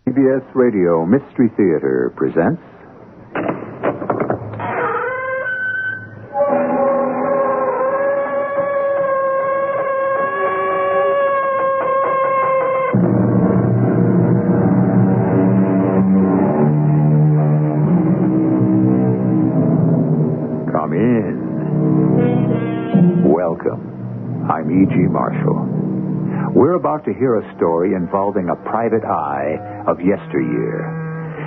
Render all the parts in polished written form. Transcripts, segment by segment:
CBS Radio Mystery Theater presents... Come in. Welcome. I'm E.G. Marshall. We're about to hear a story involving a private eye of yesteryear.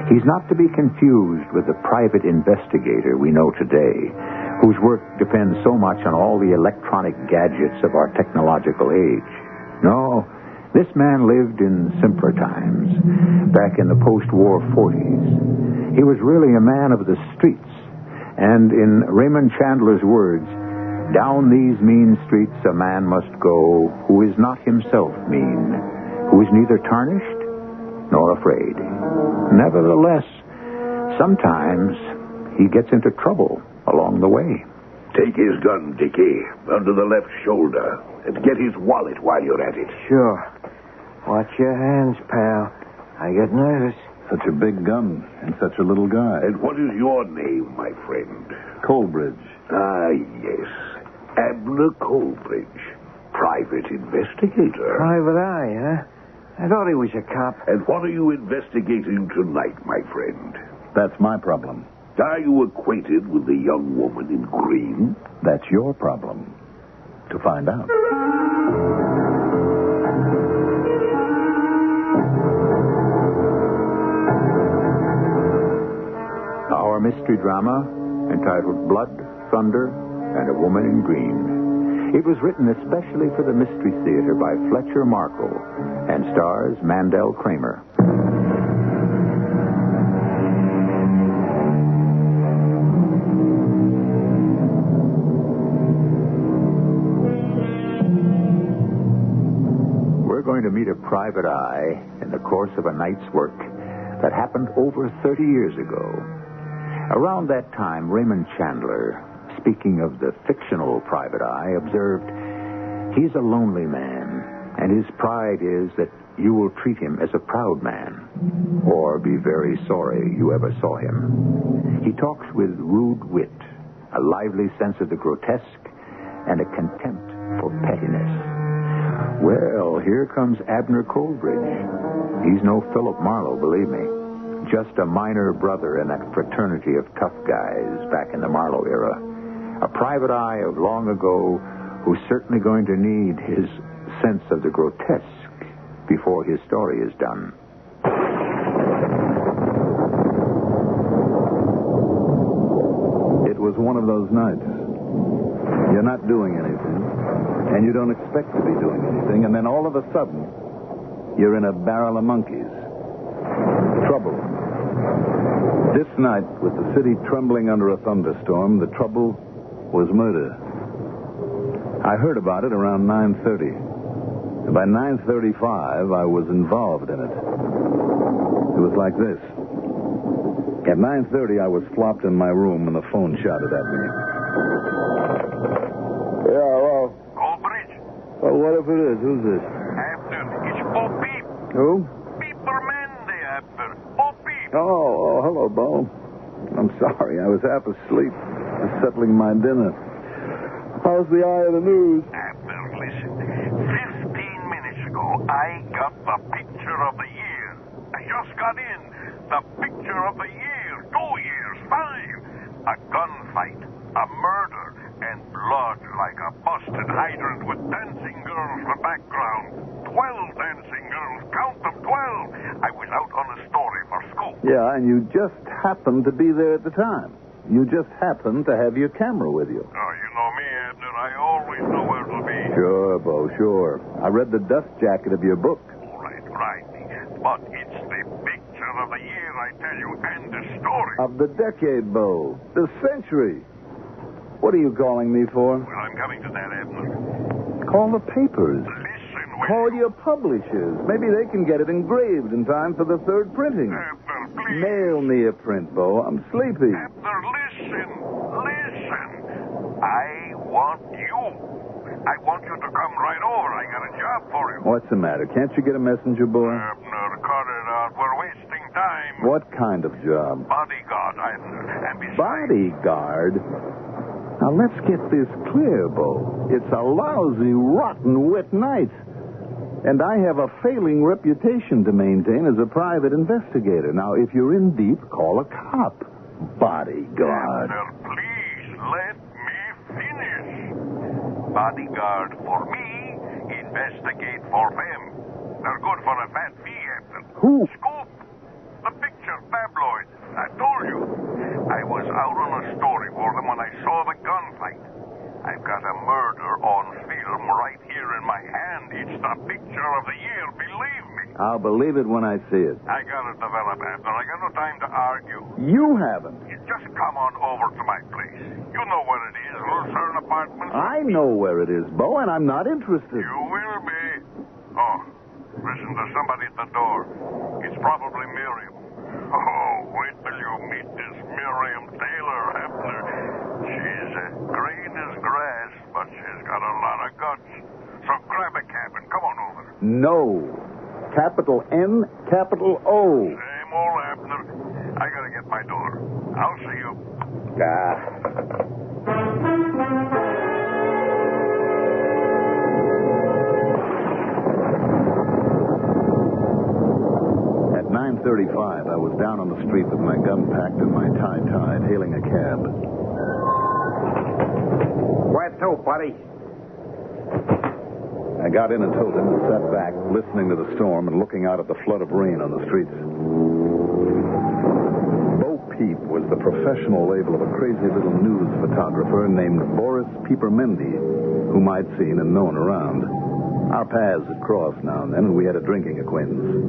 He's not to be confused with the private investigator we know today, whose work depends so much on all the electronic gadgets of our technological age. No, this man lived in simpler times, back in the post-war 40s. He was really a man of the streets, and in Raymond Chandler's words, down these mean streets a man must go who is not himself mean, who is neither tarnished nor afraid. Nevertheless, sometimes he gets into trouble along the way. Take his gun, Dickie, under the left shoulder, and get his wallet while you're at it. Sure. Watch your hands, pal. I get nervous. Such a big gun and such a little guy. And what is your name, my friend? Colbridge. Ah, yes. Abner Colbridge, private investigator. Private eye, huh? I thought he was a cop. And what are you investigating tonight, my friend? That's my problem. Are you acquainted with the young woman in green? That's your problem. To find out. Our mystery drama, entitled Blood, Thunder, and a Woman in Green. It was written especially for the Mystery Theater by Fletcher Markle and stars Mandel Kramer. We're going to meet a private eye in the course of a night's work that happened over 30 years ago. Around that time, Raymond Chandler, speaking of the fictional private eye, observed, he's a lonely man, and his pride is that you will treat him as a proud man, or be very sorry you ever saw him. He talks with rude wit, a lively sense of the grotesque, and a contempt for pettiness. Well, here comes Abner Colbridge. He's no Philip Marlowe, believe me. Just a minor brother in that fraternity of tough guys back in the Marlowe era. A private eye of long ago who's certainly going to need his sense of the grotesque before his story is done. It was one of those nights. You're not doing anything, and you don't expect to be doing anything, and then all of a sudden, you're in a barrel of monkeys. Trouble. This night, with the city trembling under a thunderstorm, the trouble was murder. I heard about it around 9:30. And by 9:35, I was involved in it. It was like this. At 9:30, I was flopped in my room and the phone shouted at me. Yeah, hello. Colbridge. Well, what if it is? Who's this? Abner, it's Bo Peep. Who? Peeper Mandy, Abner. Bo Peep. Oh, hello, Bo. I'm sorry, I was half asleep, settling my dinner. How's the eye of the news? Abner, listen. 15 minutes ago, I got the picture of the year. I just got in. The picture of the year. 2 years, 5. A gunfight, a murder, and blood like a busted hydrant with dancing girls for background. 12 dancing girls. Count them, 12. I was out on a story for school. Yeah, and you just happened to be there at the time. You just happened to have your camera with you. Oh, you know me, Abner. I always know where to be. Sure, Bo, sure. I read the dust jacket of your book. Right. But it's the picture of the year, I tell you, and the story. Of the decade, Bo. The century. What are you calling me for? Well, I'm coming to that, Abner. Call the papers. Listen, will Call you? your publishers. Maybe they can get it engraved in time for the third printing. Abner, please. Mail me a print, Bo. I'm sleepy. Abner, listen. I want you. I want you to come right over. I got a job for you. What's the matter? Can't you get a messenger boy? Abner, cut it out, but we're wasting time. What kind of job? Bodyguard, and besides... Bodyguard? Now, let's get this clear, Bo. It's a lousy, rotten, wet night. And I have a failing reputation to maintain as a private investigator. Now, if you're in deep, call a cop. Bodyguard. Sir, please let me finish. Bodyguard for me, investigate for them. They're good for a fat fee, Captain. Who? Scoop. The picture tabloid. I told you. I was out on a story for them when I saw the gunfight. I've got a murder on film right here in my hand. It's the picture of the year, believe me. I'll believe it when I see it. I gotta develop, Abner. I got no time to argue. You haven't. You just come on over to my place. You know where it is, Lucerne Apartments. I know where it is, Bo, and I'm not interested. You will be. Oh, listen, there's somebody at the door. It's probably Miriam. Oh, wait till you meet this Miriam Taylor, Hefner. She's green as grass, but she's got a lot of guts. So grab a cab and come on over. No. Capital N, capital O. Same old Hefner. I gotta get my door. I'll see you. At 9:35, I was down on the street with my gun packed and my tie tied, hailing a cab. Where to, buddy? I got in and told him and sat back, listening to the storm and looking out at the flood of rain on the streets. Bo Peep was the professional label of a crazy little news photographer named Boris Piepermendy, whom I'd seen and known around. Our paths had crossed now and then, and we had a drinking acquaintance.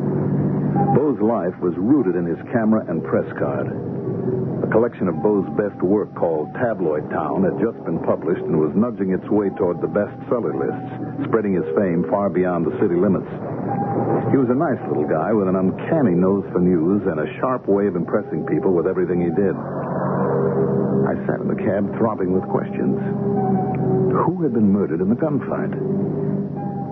Bo's life was rooted in his camera and press card. A collection of Bo's best work called Tabloid Town had just been published and was nudging its way toward the bestseller lists, spreading his fame far beyond the city limits. He was a nice little guy with an uncanny nose for news and a sharp way of impressing people with everything he did. I sat in the cab throbbing with questions. Who had been murdered in the gunfight?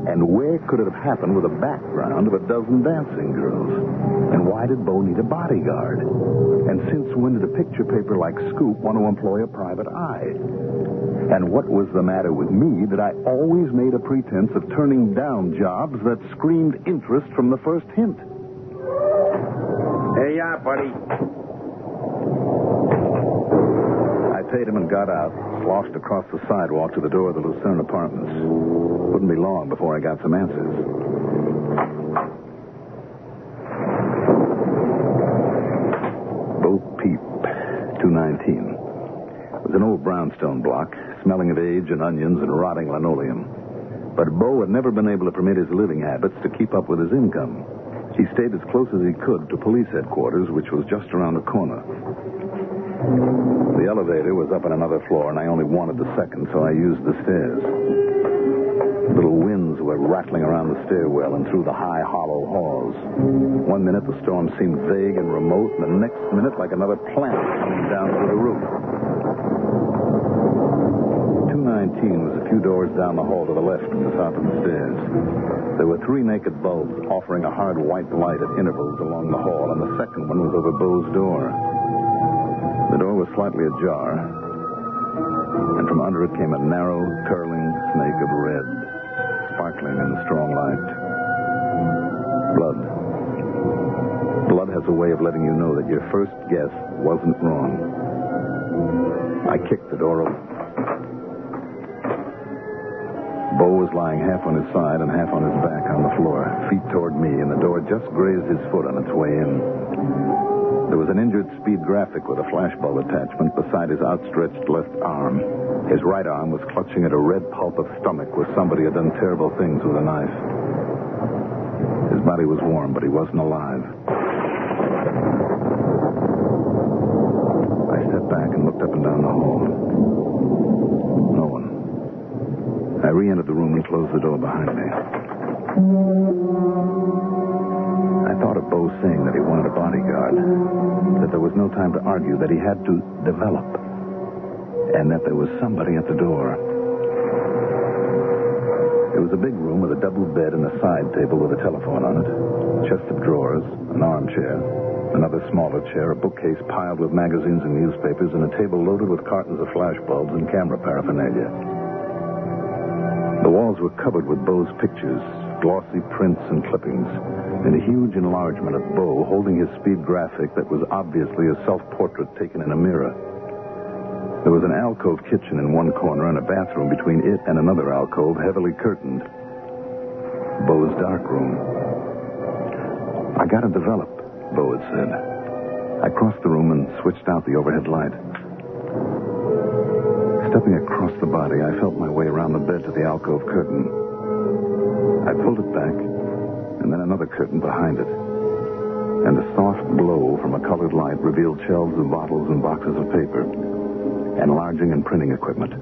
And where could it have happened with a background of a dozen dancing girls? And why did Bo need a bodyguard? And since when did a picture paper like Scoop want to employ a private eye? And what was the matter with me that I always made a pretense of turning down jobs that screamed interest from the first hint? Here you are, buddy. I paid him and got out, sloshed across the sidewalk to the door of the Lucerne Apartments. Wouldn't be long before I got some answers. Bo Peep, 219. It was an old brownstone block, smelling of age and onions and rotting linoleum. But Bo had never been able to permit his living habits to keep up with his income. He stayed as close as he could to police headquarters, which was just around the corner. The elevator was up on another floor, and I only wanted the second, so I used the stairs. Little winds were rattling around the stairwell and through the high, hollow halls. One minute the storm seemed vague and remote, and the next minute like another planet coming down through the roof. 219 was a few doors down the hall to the left from the top of the stairs. There were 3 naked bulbs offering a hard white light at intervals along the hall, and the second one was over Bo's door. The door was slightly ajar, and from under it came a narrow, curling snake of red, sparkling in the strong light. Blood. Blood has a way of letting you know that your first guess wasn't wrong. I kicked the door open. Bo was lying half on his side and half on his back on the floor, feet toward me, and the door just grazed his foot on its way in. There was an injured speed graphic with a flashbulb attachment beside his outstretched left arm. His right arm was clutching at a red pulp of stomach where somebody had done terrible things with a knife. His body was warm, but he wasn't alive. I stepped back and looked up and down the hall. No one. I re-entered the room and closed the door behind me. I thought of Bo saying that he wanted a bodyguard, that there was no time to argue, that he had to develop, and that there was somebody at the door. It was a big room with a double bed and a side table with a telephone on it. chest of drawers, an armchair, another smaller chair, a bookcase piled with magazines and newspapers, and a table loaded with cartons of flashbulbs and camera paraphernalia. The walls were covered with Bo's pictures, glossy prints and clippings, and a huge enlargement of Bo holding his speed graphic that was obviously a self-portrait taken in a mirror. There was an alcove kitchen in one corner and a bathroom between it and another alcove heavily curtained. Bo's dark room. "I gotta develop," Bo had said. I crossed the room and switched out the overhead light. Stepping across the body, I felt my way around the bed to the alcove curtain. I pulled it back, and then another curtain behind it. And a soft glow from a colored light revealed shelves of bottles and boxes of paper, enlarging and printing equipment,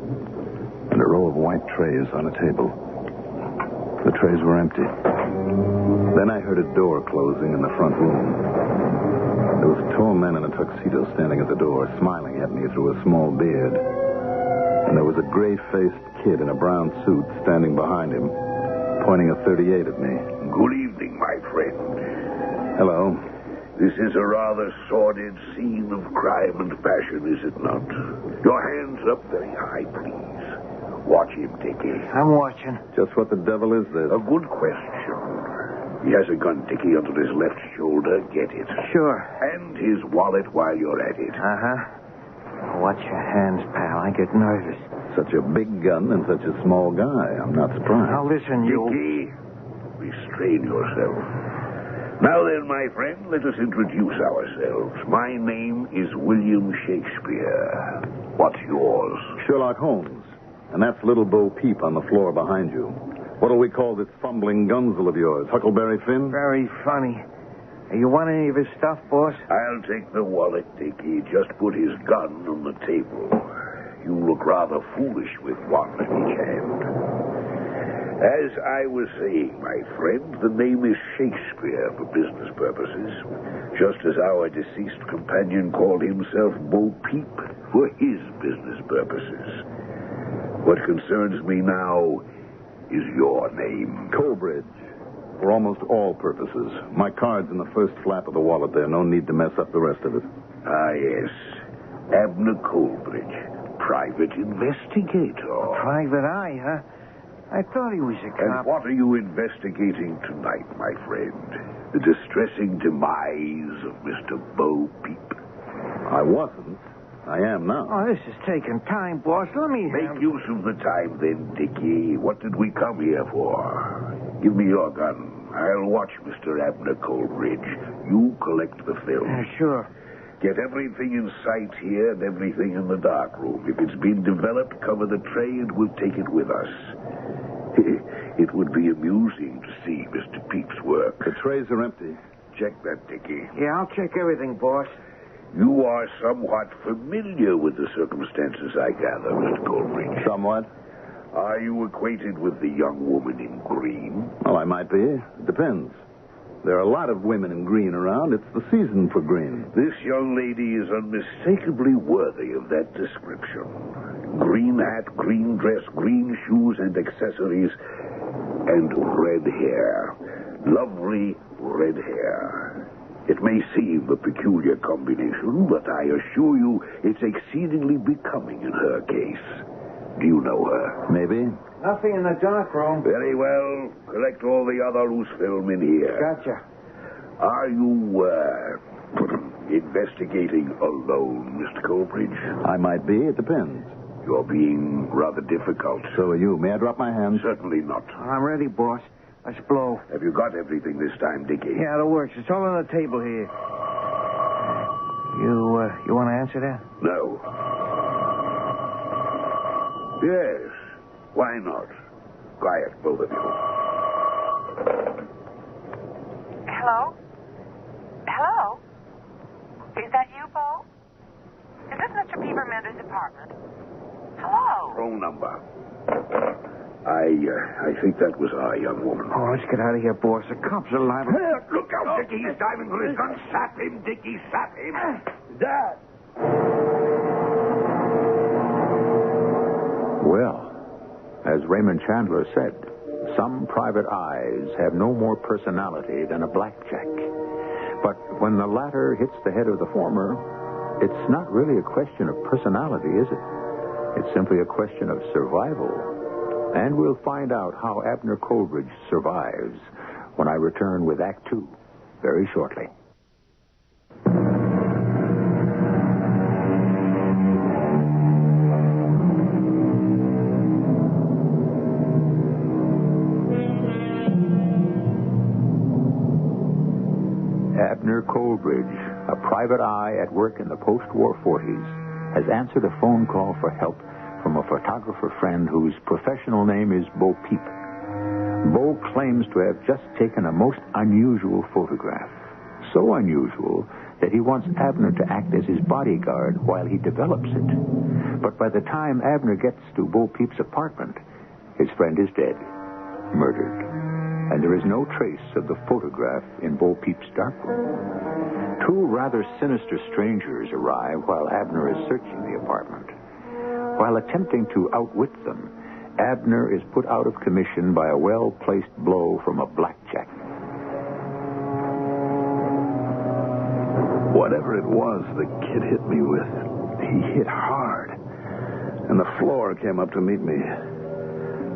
and a row of white trays on a table. The trays were empty. Then I heard a door closing in the front room. There was a tall man in a tuxedo standing at the door, smiling at me through a small beard. And there was a gray-faced kid in a brown suit standing behind him, pointing a .38 at me. Good evening, my friend. Hello. This is a rather sordid scene of crime and passion, is it not? Your hands up very high, please. Watch him, Dickie. I'm watching. Just what the devil is this? A good question. He has a gun, Dickie, under his left shoulder. Get it. Sure. And his wallet while you're at it. Uh-huh. Watch your hands, pal. I get nervous. Such a big gun and such a small guy. I'm not surprised. Now, listen, you... Dickie, restrain yourself. Now then, my friend, let us introduce ourselves. My name is William Shakespeare. What's yours? Sherlock Holmes. And that's little Bo Peep on the floor behind you. What'll we call this fumbling gunzel of yours? Huckleberry Finn? Very funny. You want any of his stuff, boss? I'll take the wallet, Dickie. Just put his gun on the table. You look rather foolish with one in each hand. As I was saying, my friend, the name is Shakespeare for business purposes, just as our deceased companion called himself Bo Peep for his business purposes. What concerns me now is your name. Coleridge. For almost all purposes. My card's in the first flap of the wallet there. No need to mess up the rest of it. Ah, yes. Abner Coleridge, private investigator. Private eye, huh? I thought he was a And cop. what are you investigating tonight, my friend? The distressing demise of Mr. Bo Peep. I wasn't. I am now. Oh, this is taking time, boss. Let me... Make use of the time, then, Dickie. What did we come here for? Give me your gun. I'll watch Mr. Abner Coleridge. You collect the film. Sure. Get everything in sight here and everything in the dark room. If it's been developed, cover the tray and we'll take it with us. It would be amusing to see Mr. Peep's work. The trays are empty. Check that, Dickie. Yeah, I'll check everything, boss. You are somewhat familiar with the circumstances, I gather, Mr. Coleridge. Somewhat. Are you acquainted with the young woman in green? Well, I might be. It depends. There are a lot of women in green around. It's the season for green. This young lady is unmistakably worthy of that description. Green hat, green dress, green shoes and accessories, and red hair. Lovely red hair. It may seem a peculiar combination, but I assure you it's exceedingly becoming in her case. Do you know her? Maybe. Nothing in the dark room. Very well. Collect all the other loose film in here. Gotcha. Are you, investigating alone, Mr. Coleridge? I might be. It depends. You're being rather difficult. So are you. May I drop my hand? Certainly not. I'm ready, boss. Let's blow. Have you got everything this time, Dickie? Yeah, it works. It's all on the table here. You want to answer that? No. Yes. Why not? Quiet, both of you. Hello? Hello? Is that you, Bo? Is this Mr. Peebermander's apartment? Hello? Wrong number. I think that was our young woman. Oh, let's get out of here, boss. The cops are liable. Look out, Dickie. He's diving for his gun. Sap him, Dickie. Sap him. Dad! Well, as Raymond Chandler said, Some private eyes have no more personality than a blackjack. But when the latter hits the head of the former, it's not really a question of personality, is it? It's simply a question of survival. And we'll find out how Abner Coleridge survives when I return with Act Two very shortly. Abner Coleridge, a private eye at work in the post-war 40s, has answered a phone call for help from a photographer friend whose professional name is Bo Peep. Bo claims to have just taken a most unusual photograph. So unusual that he wants Abner to act as his bodyguard while he develops it. But by the time Abner gets to Bo Peep's apartment, his friend is dead, murdered. And there is no trace of the photograph in Bo Peep's darkroom. Two rather sinister strangers arrive while Abner is searching the apartment. While attempting to outwit them, Abner is put out of commission by a well-placed blow from a blackjack. Whatever it was the kid hit me with, he hit hard. And the floor came up to meet me.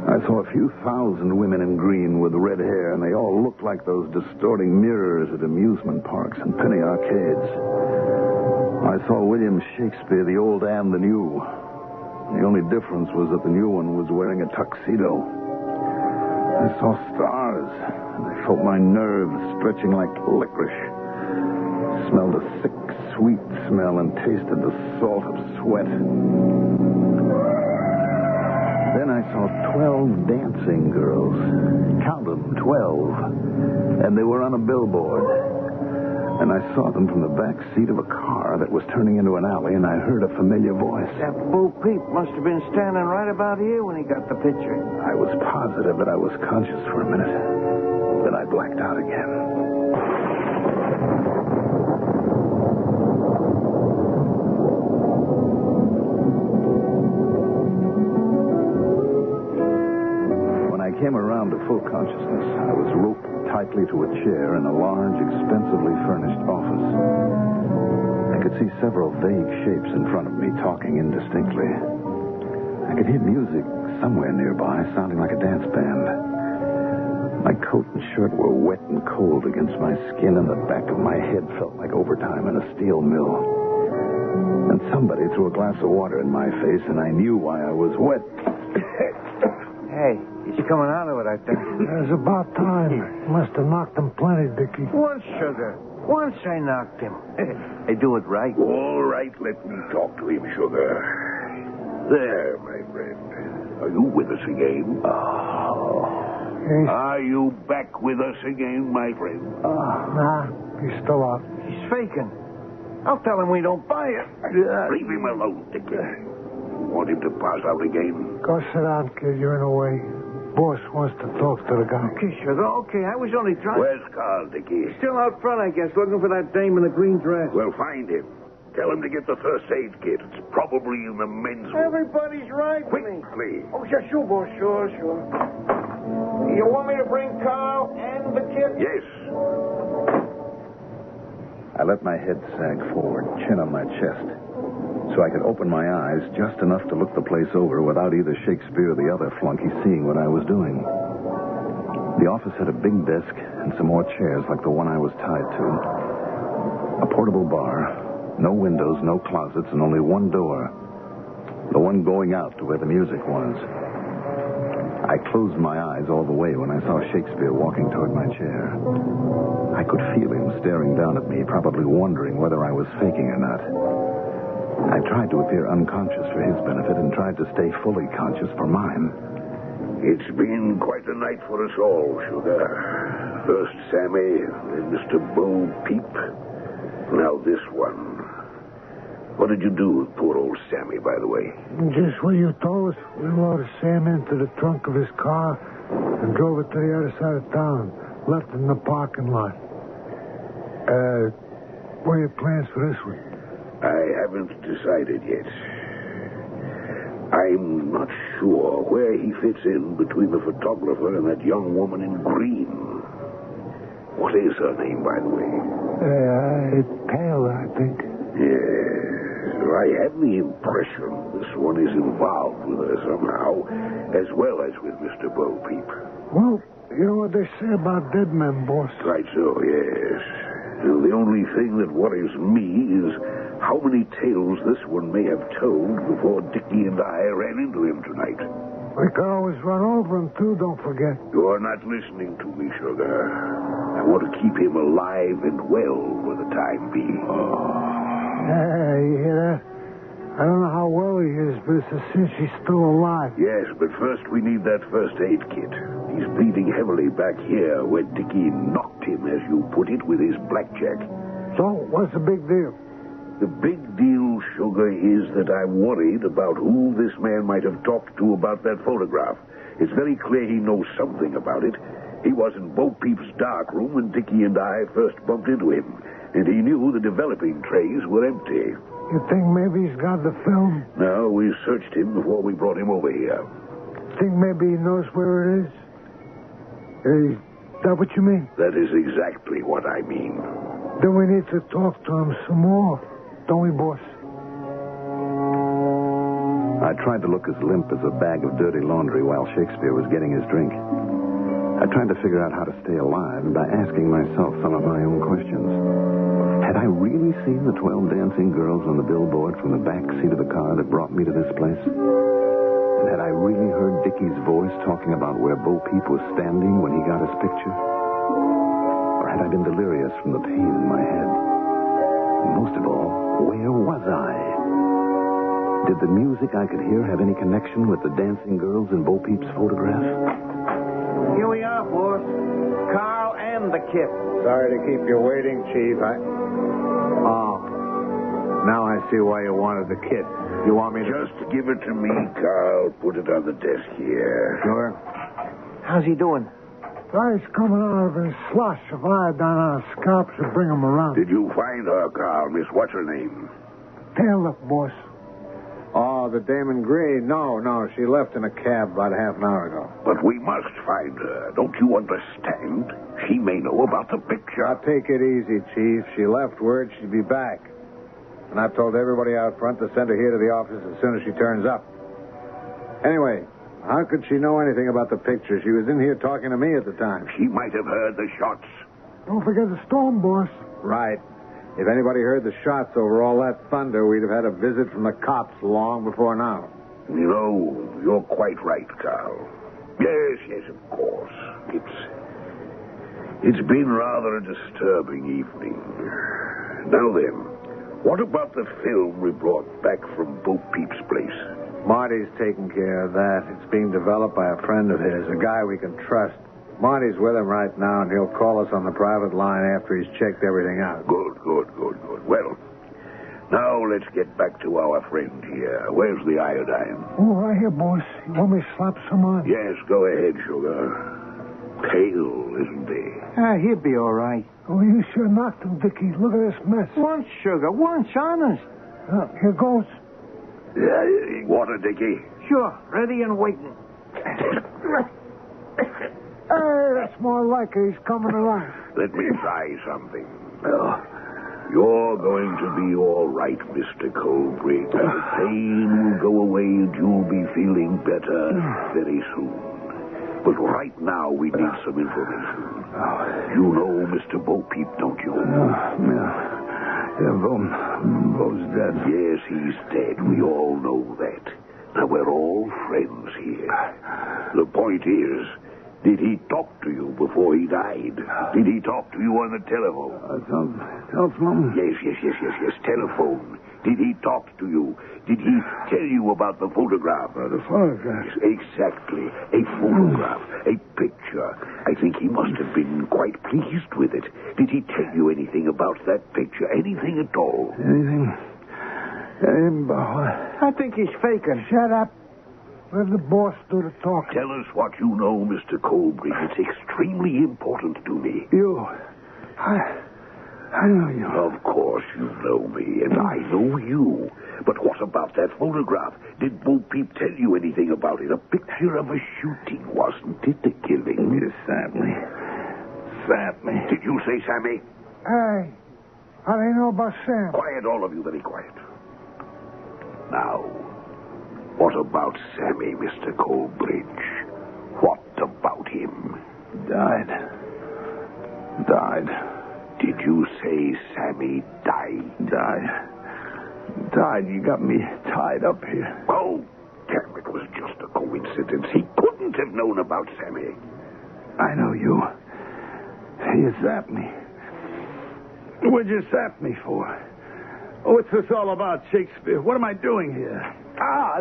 I saw a few thousand women in green with red hair, and they all looked like those distorting mirrors at amusement parks and penny arcades. I saw William Shakespeare, the old and the new. The only difference was that the new one was wearing a tuxedo. I saw stars, and I felt my nerves stretching like licorice. Smelled a sick, sweet smell and tasted the salt of sweat. Then I saw 12 dancing girls. Count them, 12. And they were on a billboard. And I saw them from the back seat of a car that was turning into an alley, and I heard a familiar voice. That Bo Peep must have been standing right about here when he got the picture. I was positive that I was conscious for a minute. Then I blacked out again. Came around to full consciousness. I was roped tightly to a chair in a large, expensively furnished office. I could see several vague shapes in front of me talking indistinctly. I could hear music somewhere nearby, sounding like a dance band. My coat and shirt were wet and cold against my skin, and the back of my head felt like overtime in a steel mill. And somebody threw a glass of water in my face, and I knew why I was wet. Hey, he's coming out of it, I think. It was about time. Must have knocked him plenty, Dickie. Once, sugar. Once I knocked him. I do it right. All right, let me talk to him, Sugar. There, my friend. Are you with us again? He's... Are you back with us again, my friend? Nah, he's still out. He's faking. I'll tell him we don't buy it. Leave him alone, Dickie. Want him to pass out again? Go sit down, kid. You're in the way. Boss wants to talk to the guy. Okay, sugar. Okay, I was only trying... Where's Carl, Dickie? Still out front, I guess, looking for that dame in the green dress. Well, find him. Tell him to get the first aid kit. It's probably in the men's room. Everybody's right with me. Quickly. Oh, sure, boss. Sure. You want me to bring Carl and the kid? Yes. I let my head sag forward, chin on my chest, so I could open my eyes just enough to look the place over without either Shakespeare or the other flunky seeing what I was doing. The office had a big desk and some more chairs like the one I was tied to. A portable bar, no windows, no closets, and only one door. The one going out to where the music was. I closed my eyes all the way when I saw Shakespeare walking toward my chair. I could feel him staring down at me, probably wondering whether I was faking or not. I tried to appear unconscious for his benefit and tried to stay fully conscious for mine. It's been quite a night for us all, Sugar. First Sammy, then Mr. Bo Peep. Now this one. What did you do with poor old Sammy, by the way? Just what you told us. We loaded Sam into the trunk of his car and drove it to the other side of town. Left it in the parking lot. What are your plans for this week? I haven't decided yet. I'm not sure where he fits in between the photographer and that young woman in green. What is her name, by the way? Taylor, I think. Yes. I have the impression this one is involved with her somehow, as well as with Mr. Bo Peep. Well, you know what they say about dead men, boss? Right so, yes. And the only thing that worries me is how many tales this one may have told before Dickie and I ran into him tonight. We could always run over him, too, don't forget. You're not listening to me, Sugar. I want to keep him alive and well for the time being. Hey, you hear that? I don't know how well he is, but it's a cinch he's still alive. Yes, but first we need that first aid kit. He's bleeding heavily back here where Dickie knocked him, as you put it, with his blackjack. So, what's the big deal? The big deal, Sugar, is that I'm worried about who this man might have talked to about that photograph. It's very clear he knows something about it. He was in Bo Peep's dark room when Dickie and I first bumped into him, and he knew the developing trays were empty. You think maybe he's got the film? No, we searched him before we brought him over here. Think maybe he knows where it is? Is that what you mean? That is exactly what I mean. Then we need to talk to him some more, don't we, boss? I tried to look as limp as a bag of dirty laundry while Shakespeare was getting his drink. I tried to figure out how to stay alive by asking myself some of my own questions. Had I really seen the 12 dancing girls on the billboard from the back seat of the car that brought me to this place? And had I really heard Dickie's voice talking about where Bo Peep was standing when he got his picture? Or had I been delirious from the pain in my head? And most of all, where was I? Did the music I could hear have any connection with the dancing girls in Bo Peep's photograph? Here we are, boss. Carl and the kid. Sorry to keep you waiting, Chief. Oh, now I see why you wanted the kit. You want me to... Just give it to me, Carl. Put it on the desk here. Sure. How's he doing? Guy's coming out of his slush of iodine on his scalp to bring him around. Did you find her, Carl? Miss, what's her name? Taylor, boss. Oh, the dame in green. No, she left in a cab about half an hour ago. But we must find her. Don't you understand? She may know about the picture. Now, take it easy, Chief. She left word she'd be back. And I've told everybody out front to send her here to the office as soon as she turns up. Anyway, how could she know anything about the picture? She was in here talking to me at the time. She might have heard the shots. Don't forget the storm, boss. Right. If anybody heard the shots over all that thunder, we'd have had a visit from the cops long before now. You know, you're quite right, Carl. Yes, of course. It's been rather a disturbing evening. Now then, what about the film we brought back from Bo Peep's place? Marty's taking care of that. It's being developed by a friend of his, a guy we can trust. Marty's with him right now, and he'll call us on the private line after he's checked everything out. Good. Well, now let's get back to our friend here. Where's the iodine? Oh, right here, boss. You want me to slap some on? Yes, go ahead, Sugar. Pale, isn't he? He'll be all right. Oh, you sure knocked him, Dickie. Look at this mess. Once, Sugar, once, honest. Here goes. Water, Dickie. Sure, ready and waiting. Hey, that's more like it. He's coming around. Let me try something. You're going to be all right, Mr. Colbridge. The pain will go away and you'll be feeling better very soon. But right now we need some information. You know Mr. Bo Peep, don't you? Yeah, Bo's dead. Yes, he's dead. We all know that. Now, we're all friends here. The point is, did he talk to you before he died? Did he talk to you on the telephone? Telephone? Yes. Telephone. Did he talk to you? Did he tell you about the photograph? The photograph? Yes, exactly. A photograph. A picture. I think he must have been quite pleased with it. Did he tell you anything about that picture? Anything at all? Anything, Bo? I think he's faking. Shut up. Let the boss do the talking. Tell us what you know, Mr. Colbridge. It's extremely important to me. I know you. Of course you know me, and I know you. But what about that photograph? Did Bo Peep tell you anything about it? A picture of a shooting, wasn't it? The killing? You sat me. Did you say Sammy? Hey, how do you know about Sam? Quiet, all of you, very quiet. Now, what about Sammy, Mr. Colbridge? What about him? Died. Did you say Sammy died? Died. You got me tied up here. Oh, damn, it was just a coincidence. He couldn't have known about Sammy. I know you. You zapped me. What'd you zap me for? What's this all about, Shakespeare? What am I doing here?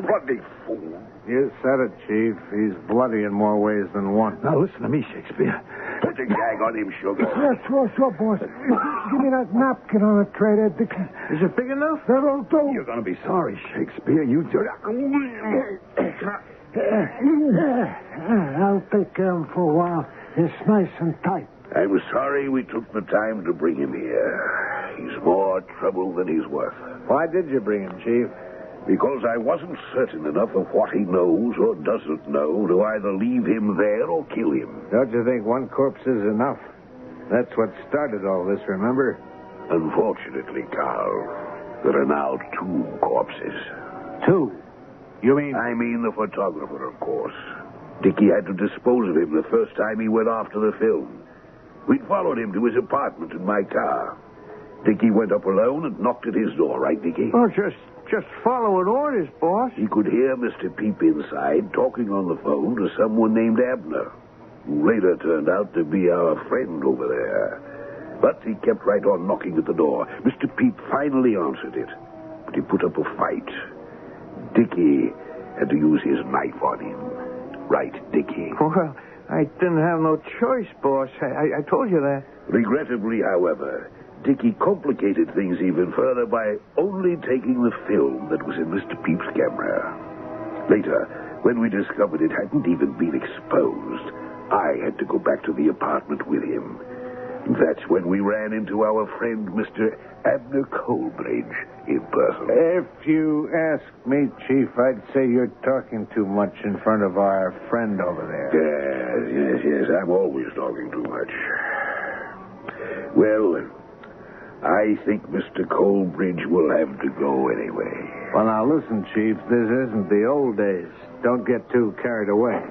What a fool. You said it, Chief. He's bloody in more ways than one. Now, listen to me, Shakespeare. Put a gag on him, Sugar. Yeah, sure, boss. Give me that napkin on the tray there, Dick. Is it big enough? That'll do. You're going to be sorry, Shakespeare. You do. I'll take care of him for a while. It's nice and tight. I'm sorry we took the time to bring him here. He's more trouble than he's worth. Why did you bring him, Chief? Because I wasn't certain enough of what he knows or doesn't know to either leave him there or kill him. Don't you think one corpse is enough? That's what started all this, remember? Unfortunately, Carl, there are now 2 corpses. 2? You mean... I mean the photographer, of course. Dickie had to dispose of him the first time he went after the film. We'd followed him to his apartment in my car. Dickie went up alone and knocked at his door, right, Dickie? Oh, just following orders, boss. He could hear Mr. Peep inside talking on the phone to someone named Abner, who later turned out to be our friend over there. But he kept right on knocking at the door. Mr. Peep finally answered it, but he put up a fight. Dickie had to use his knife on him. Right, Dickie? Well, I didn't have no choice, boss. I told you that. Regrettably, however, Dickie complicated things even further by only taking the film that was in Mr. Peep's camera. Later, when we discovered it hadn't even been exposed, I had to go back to the apartment with him. That's when we ran into our friend, Mr. Abner Colbridge, in person. If you ask me, Chief, I'd say you're talking too much in front of our friend over there. Yes, I'm always talking too much. Well, I think Mr. Colbridge will have to go anyway. Well, now, listen, Chief, this isn't the old days. Don't get too carried away.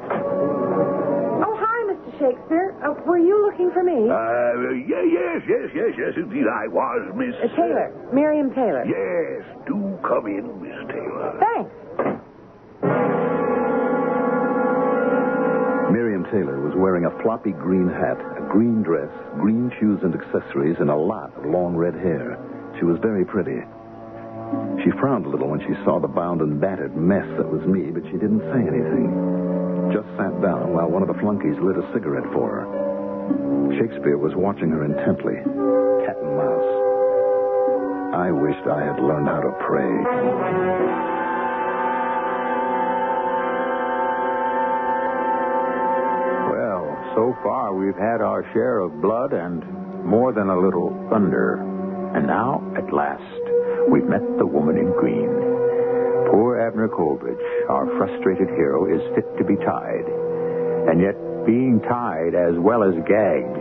Oh, hi, Mr. Shakespeare. Were you looking for me? Yes, indeed I was, Miss... Taylor. Miriam Taylor. Yes, do come in, Miss Taylor. Thanks. Miriam Taylor was wearing a floppy green hat, a green dress, green shoes and accessories, and a lot of long red hair. She was very pretty. She frowned a little when she saw the bound and battered mess that was me, but she didn't say anything. Just sat down while one of the flunkies lit a cigarette for her. Shakespeare was watching her intently. Cat and mouse. I wished I had learned how to pray. Well, so far we've had our share of blood and more than a little thunder. And now, at last, we've met the woman in green. Poor Abner Colbridge, our frustrated hero, is fit to be tied. And yet, being tied as well as gagged,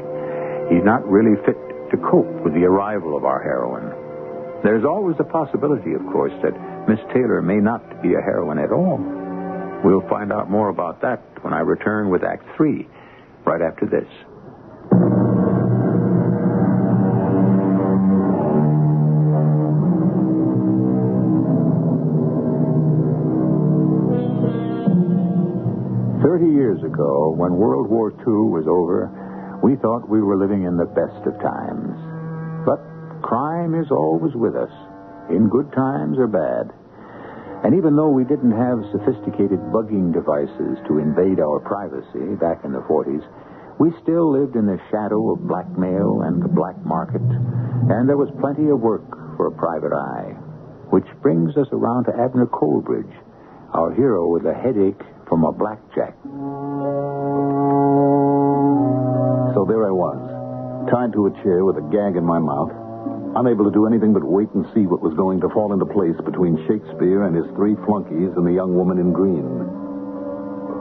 he's not really fit to cope with the arrival of our heroine. There's always the possibility, of course, that Miss Taylor may not be a heroine at all. We'll find out more about that when I return with Act 3, right after this. Years ago, when World War II was over, we thought we were living in the best of times. But crime is always with us, in good times or bad. And even though we didn't have sophisticated bugging devices to invade our privacy back in the 40s, we still lived in the shadow of blackmail and the black market, and there was plenty of work for a private eye. Which brings us around to Abner Colbridge, our hero with a headache from a blackjack. So there I was, tied to a chair with a gag in my mouth, unable to do anything but wait and see what was going to fall into place between Shakespeare and his 3 flunkies and the young woman in green.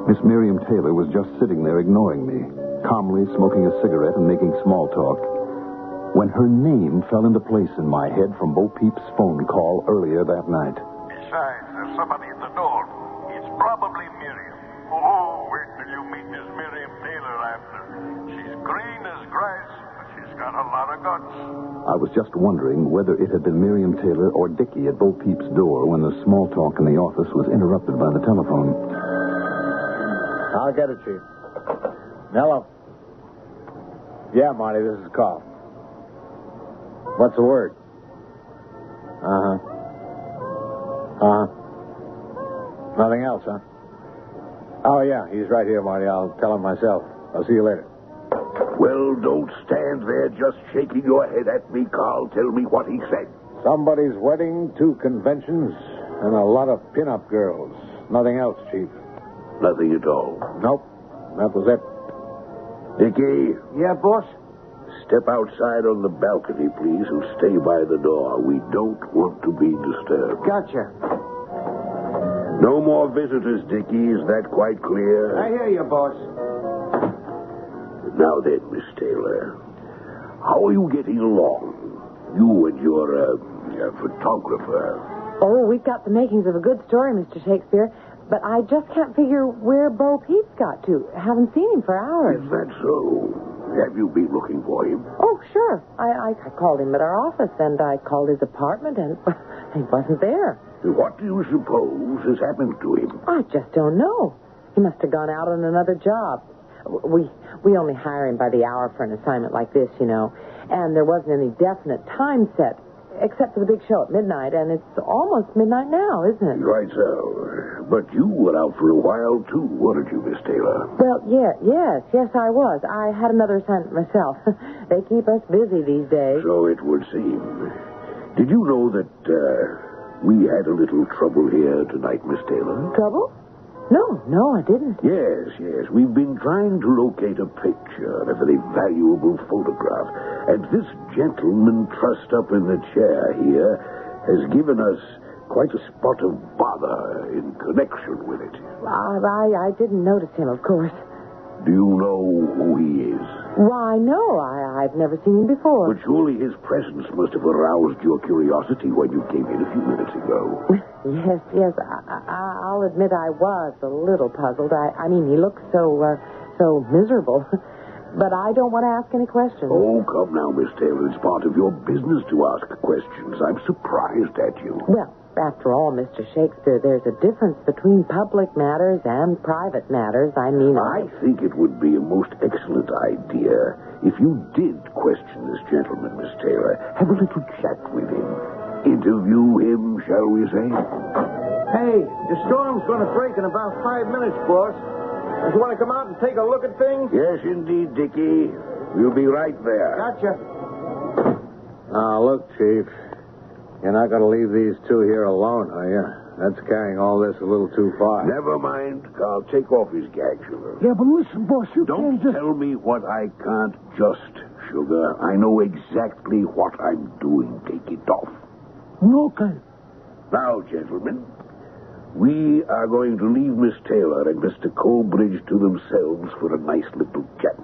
Miss Miriam Taylor was just sitting there ignoring me, calmly smoking a cigarette and making small talk, when her name fell into place in my head from Bo Peep's phone call earlier that night. Besides, there's somebody at the door. It's probably Miriam. Oh, wait till you meet Miss Miriam Taylor after. She's green as grass, but she's got a lot of guts. I was just wondering whether it had been Miriam Taylor or Dickie at Bo Peep's door when the small talk in the office was interrupted by the telephone. I'll get it, Chief. Hello. Yeah, Marty, this is Carl. What's the word? Nothing else, huh? Oh, yeah, he's right here, Marty. I'll tell him myself. I'll see you later. Well, don't stand there just shaking your head at me, Carl. Tell me what he said. Somebody's wedding, 2 conventions, and a lot of pin-up girls. Nothing else, Chief. Nothing at all. Nope. That was it. Dickie, Yeah, boss? step outside on the balcony, please, and stay by the door. We don't want to be disturbed. Gotcha. No more visitors, Dickie. Is that quite clear? I hear you, boss. Now then, Miss Taylor, how are you getting along? You and your photographer. Oh, we've got the makings of a good story, Mr. Shakespeare. But I just can't figure where Bo Peep's got to. Haven't seen him for hours. Is that so? Have you been looking for him? Oh, sure. I called him at our office, and I called his apartment, and he wasn't there. What do you suppose has happened to him? I just don't know. He must have gone out on another job. We only hire him by the hour for an assignment like this, you know. And there wasn't any definite time set, except for the big show at midnight, and it's almost midnight now, isn't it? Right so. But you were out for a while, too, weren't you, Miss Taylor? Well, yes, I was. I had another assignment myself. They keep us busy these days. So it would seem. Did you know that we had a little trouble here tonight, Miss Taylor? Trouble? No, I didn't. Yes. We've been trying to locate a picture, a very valuable photograph. And this gentleman trussed up in the chair here has given us quite a spot of bother in connection with it. I didn't notice him, of course. Do you know who he is? Why, no, I've never seen him before. But surely his presence must have aroused your curiosity when you came in a few minutes ago. Yes, I'll admit I was a little puzzled. I mean, he looked so miserable. But I don't want to ask any questions. Oh, come now, Miss Taylor. It's part of your business to ask questions. I'm surprised at you. Well, after all, Mr. Shakespeare, there's a difference between public matters and private matters. I think it would be a most excellent idea if you did question this gentleman, Miss Taylor. Have a little chat with him. Interview him, shall we say? Hey, the storm's going to break in about 5 minutes, boss. You want to come out and take a look at things? Yes, indeed, Dickie. We'll be right there. Gotcha. Now, look, Chief. You're not going to leave these 2 here alone, are you? That's carrying all this a little too far. Never mind, Carl. Take off his gag, Sugar. Yeah, but listen, boss, you Don't can't just... tell me what I can't just, Sugar. I know exactly what I'm doing. Take it off. Okay. Now, gentlemen, we are going to leave Miss Taylor and Mr. Colbridge to themselves for a nice little chat.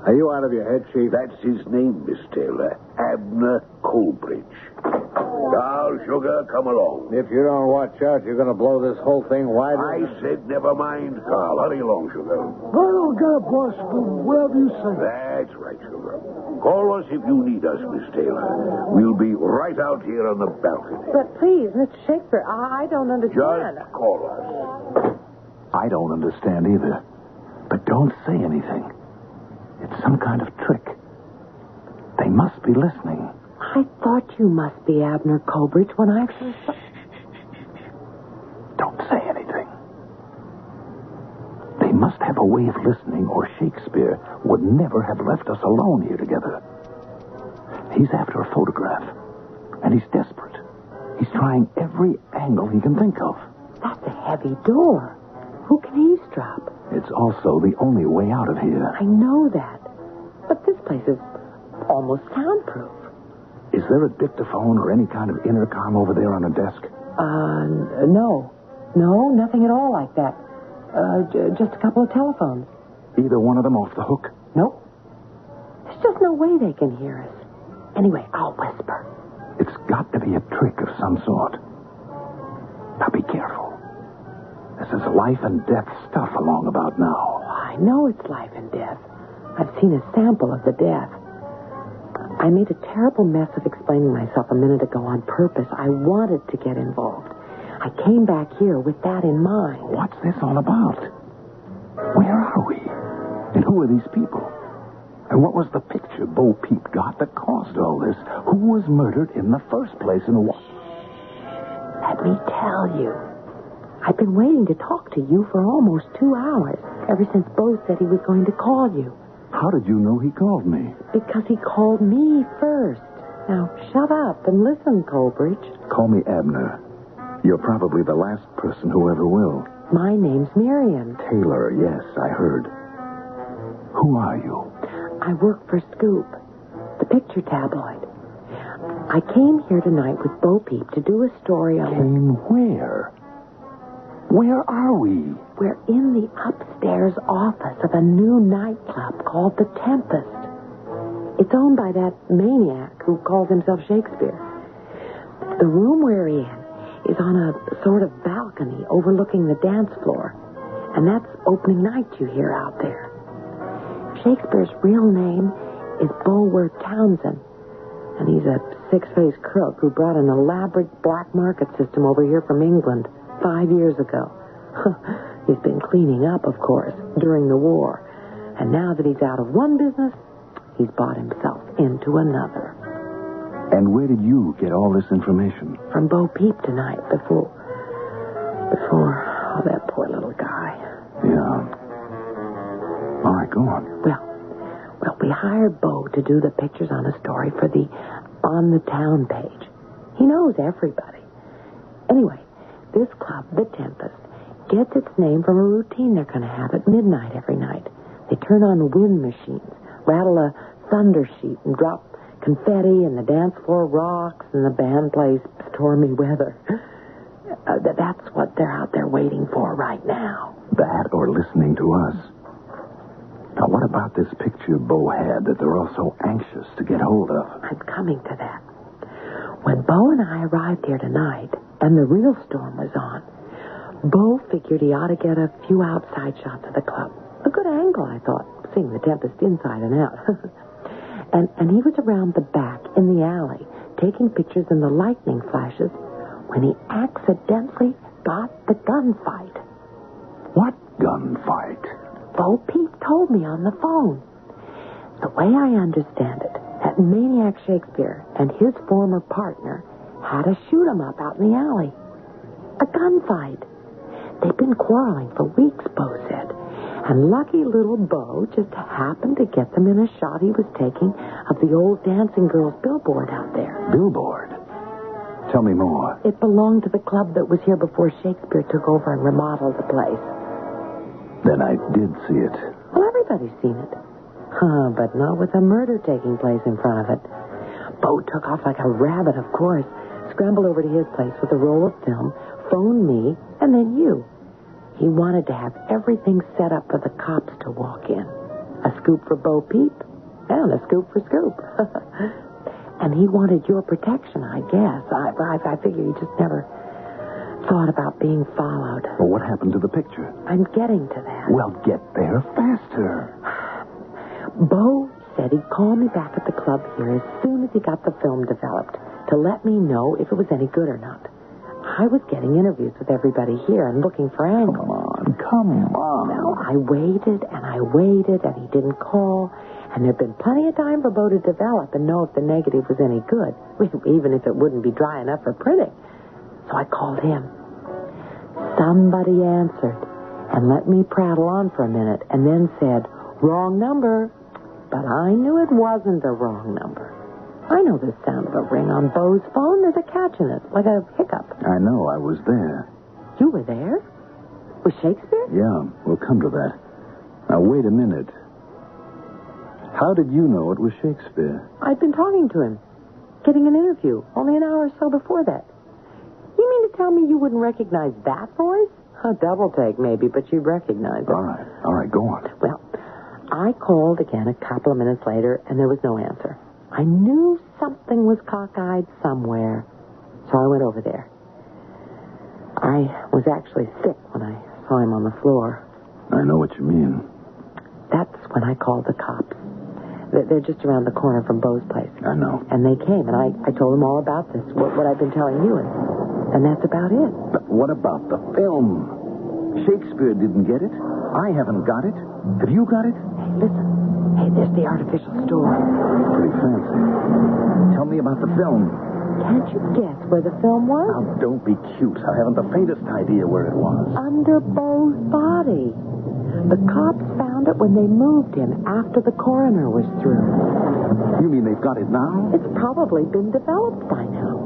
Are you out of your head, Chief? That's his name, Miss Taylor. Abner Colbridge. Carl, Sugar, come along. If you don't watch out, you're going to blow this whole thing wide I open. said never mind, Carl. Hurry along, Sugar. I don't got it, boss, but whatever you say. That's right, Sugar. Call us if you need us, Miss Taylor. We'll be right out here on the balcony. But please, Mr. Shakespeare, I don't understand. Just call us. I don't understand either. But don't say anything. It's some kind of trick. They must be listening. I thought you must be Abner Colbridge when I first saw... Don't say anything. They must have a way of listening, or Shakespeare would never have left us alone here together. He's after a photograph, and he's desperate. He's trying every angle he can think of. That's a heavy door. Who can eavesdrop? It's also the only way out of here. I know that. But this place is almost soundproof. Is there a dictaphone or any kind of intercom over there on the desk? No. No, nothing at all like that. Just a couple of telephones. Either one of them off the hook? Nope. There's just no way they can hear us. Anyway, I'll whisper. It's got to be a trick of some sort. Now be careful. This is life and death stuff along about now. I know it's life and death. I've seen a sample of the death. I made a terrible mess of explaining myself a minute ago on purpose. I wanted to get involved. I came back here with that in mind. What's this all about? Where are we? And who are these people? And what was the picture Bo Peep got that caused all this? Who was murdered in the first place and what? Let me tell you. I've been waiting to talk to you for almost 2 hours, ever since Bo said he was going to call you. How did you know he called me? Because he called me first. Now, shut up and listen, Colbridge. Call me Abner. You're probably the last person who ever will. My name's Miriam. Taylor, yes, I heard. Who are you? I work for Scoop, the picture tabloid. I came here tonight with Bo Peep to do a story on... Came where? Where are we? We're in the upstairs office of a new nightclub called The Tempest. It's owned by that maniac who calls himself Shakespeare. The room we're in is on a sort of balcony overlooking the dance floor. And that's opening night you hear out there. Shakespeare's real name is Bulwer Townsend. And he's a six-faced crook who brought an elaborate black market system over here from England 5 years ago. He's been cleaning up, of course, during the war. And now that he's out of one business, he's bought himself into another. And where did you get all this information? From Bo Peep tonight, before that poor little guy. Yeah. All right, go on. Well, we hired Bo to do the pictures on a story for the On the Town page. He knows everybody. Anyway, this club, The Tempest, gets its name from a routine they're going to have at midnight every night. They turn on wind machines, rattle a thunder sheet, and drop confetti, and the dance floor rocks, and the band plays Stormy Weather. That's what they're out there waiting for right now. That or listening to us. Now, what about this picture Bo had that they're all so anxious to get hold of? I'm coming to that. When Bo and I arrived here tonight, and the real storm was on, Bo figured he ought to get a few outside shots of the club. A good angle, I thought, seeing the Tempest inside and out. and he was around the back in the alley, taking pictures in the lightning flashes, when he accidentally got the gunfight. What gunfight? Bo Peep told me on the phone. The way I understand it, that maniac Shakespeare and his former partner had a shoot-'em-up out in the alley. A gunfight. They've been quarreling for weeks, Bo said. And lucky little Bo just happened to get them in a shot he was taking of the old Dancing Girls billboard out there. Billboard? Tell me more. It belonged to the club that was here before Shakespeare took over and remodeled the place. Then I did see it. Well, everybody's seen it. But not with a murder taking place in front of it. Bo took off like a rabbit, of course. Scrambled over to his place with a roll of film, phoned me, and then you. He wanted to have everything set up for the cops to walk in. A scoop for Bo Peep, and a scoop for Scoop. And he wanted your protection, I guess. I figure he just never thought about being followed. Well, what happened to the picture? I'm getting to that. Well, get there faster. Bo said he'd call me back at the club here as soon as he got the film developed to let me know if it was any good or not. I was getting interviews with everybody here and looking for angles. Come on. Well, I waited, and he didn't call. And there'd been plenty of time for Bo to develop and know if the negative was any good, even if it wouldn't be dry enough for printing. So I called him. Somebody answered and let me prattle on for a minute and then said, "Wrong number." But I knew it wasn't a wrong number. I know the sound of a ring on Bo's phone. There's a catch in it, like a hiccup. I know, I was there. You were there? With Shakespeare? Yeah, we'll come to that. Now, wait a minute. How did you know it was Shakespeare? I'd been talking to him. getting an interview only an hour or so before that. You mean to tell me you wouldn't recognize that voice? A double take, maybe, but you'd recognize it. All right, go on. Well, I called again a couple of minutes later, and there was no answer. I knew something was cockeyed somewhere, so I went over there. I was actually sick when I saw him on the floor. I know what you mean. That's when I called the cops. They're just around the corner from Bo's place. I know. And they came, and I told them all about this, what I've been telling you, and that's about it. But what about the film? Shakespeare didn't get it. I haven't got it. Have you got it? Hey, listen. Hey, there's the artificial store. Pretty fancy. Tell me about the film. Can't you guess where the film was? Now, don't be cute. I haven't the faintest idea where it was. Under Bo's body. The cops found it when they moved him after the coroner was through. You mean they've got it now? It's probably been developed by now.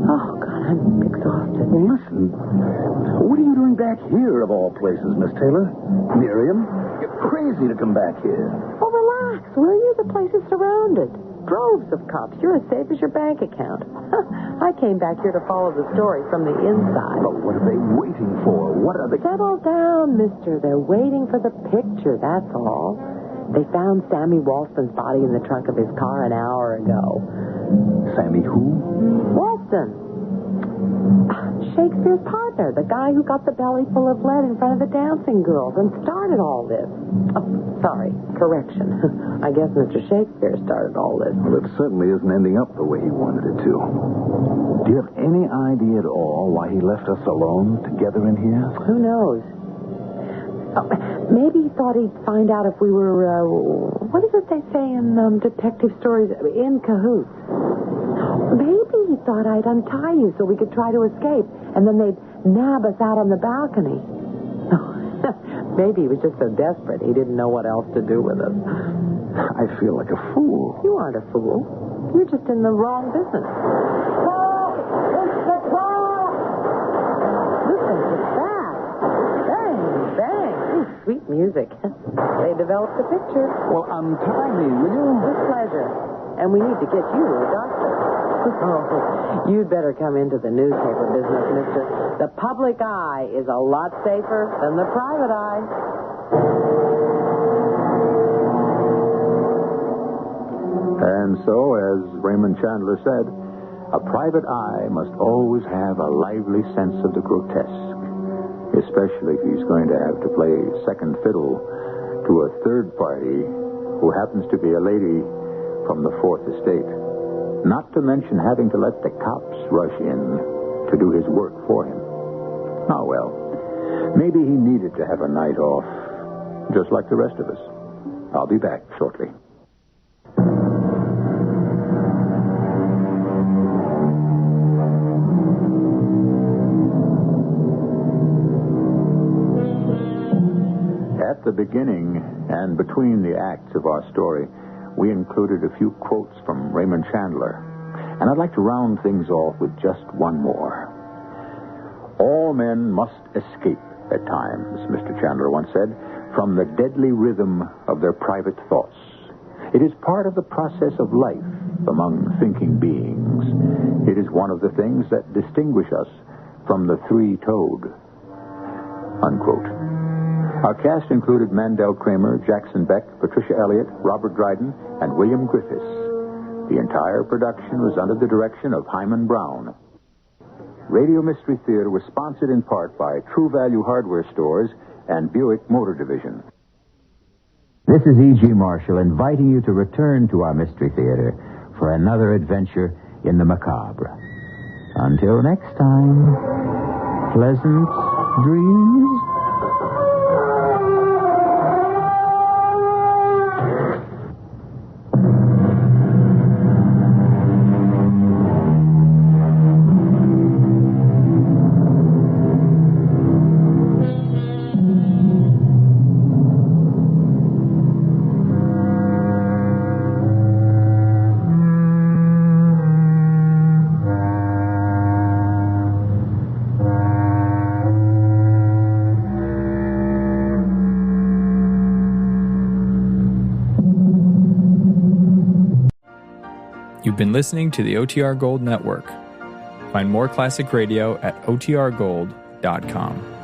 Oh, God, I'm exhausted. Well, listen. What are you doing back here, of all places, Miss Taylor? Miriam, you're crazy to come back here. Oh, relax, will you? The place is surrounded. Droves of cops. You're as safe as your bank account. I came back here to follow the story from the inside. But what are they waiting for? What are they... Settle down, mister. They're waiting for the picture, that's all. They found Sammy Walston's body in the trunk of his car an hour ago. Sammy who? Walston. Shakespeare's partner, the guy who got the belly full of lead in front of the dancing girls and started all this. Oh, sorry, correction. I guess Mr. Shakespeare started all this. Well, it certainly isn't ending up the way he wanted it to. Do you have any idea at all why he left us alone together in here? Who knows? Oh, maybe he thought he'd find out if we were, what is it they say in detective stories? In cahoots. Maybe he thought I'd untie you so we could try to escape, and then they'd nab us out on the balcony. Maybe he was just so desperate he didn't know what else to do with us. I feel like a fool. You aren't a fool. You're just in the wrong business. Listen to that. Bang, bang. Ooh, sweet music. They developed a picture. Well, untie me, will you? With pleasure. And we need to get you to a doctor. Oh, you'd better come into the newspaper business, mister. The public eye is a lot safer than the private eye. And so, as Raymond Chandler said, a private eye must always have a lively sense of the grotesque, especially if he's going to have to play second fiddle to a third party who happens to be a lady from the Fourth Estate. Not to mention having to let the cops rush in to do his work for him. Oh, well, maybe he needed to have a night off, just like the rest of us. I'll be back shortly. At the beginning and between the acts of our story, we included a few quotes from Raymond Chandler. And I'd like to round things off with just one more. All men must escape at times, Mr. Chandler once said, from the deadly rhythm of their private thoughts. It is part of the process of life among thinking beings. It is one of the things that distinguish us from the three-toed. Unquote. Our cast included Mandel Kramer, Jackson Beck, Patricia Elliott, Robert Dryden, and William Griffiths. The entire production was under the direction of Hyman Brown. Radio Mystery Theater was sponsored in part by True Value Hardware Stores and Buick Motor Division. This is E.G. Marshall inviting you to return to our Mystery Theater for another adventure in the macabre. Until next time, pleasant dreams. You've been listening to the OTR Gold Network. Find more classic radio at otrgold.com.